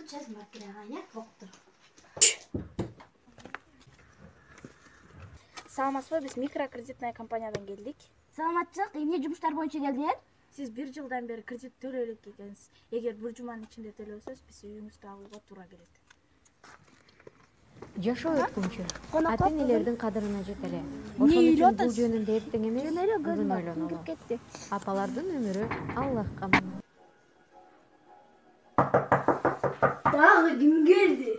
Сейчас макияж доктор. Саламатсызбы, биз микрокредитная компаниядан келдик. Саламатчылык, эмне жумуштар боюнча келдиңер? Сиз 1 жылдан бери кредит төлөй элек экенсиз. Эгер 1 жуманын ичинде төлөсөз, биз үйүңүздү алууга туура келет. Жашоо өткүнчү ата-энелердин кадырына жет эле. Ошон үчүн бул жөнүндө эртең эмес, бүгүн ойлонолу. Апалардын өмүрү Аллахка аманат. Дагы ким келди?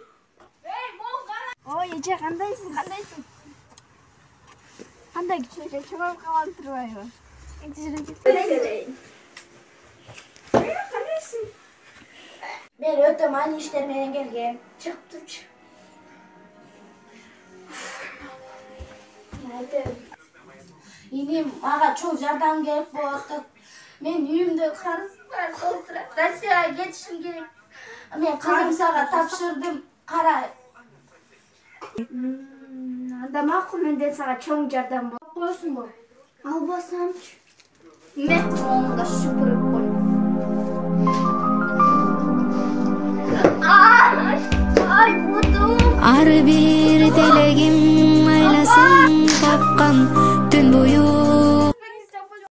Ой, эже кандайсың? Кандайсың? Кандай кичинекей чоңоюп калып турбайбы? Кандайсың? Мен өтө маани иштер менен келгем. Чыгып турчу. Инем мага чоң жардам керек болуп атат. Мен үйүмдө карызым бар, толтурат. Россияга кетишим керек. Мен кызым сага тапшырдым. Кара. Анда макул, менден сага чоң жардам болот. Коесуңбу? Албасамчы. Мен моңда шүпүрүп кой. Ай, бутум.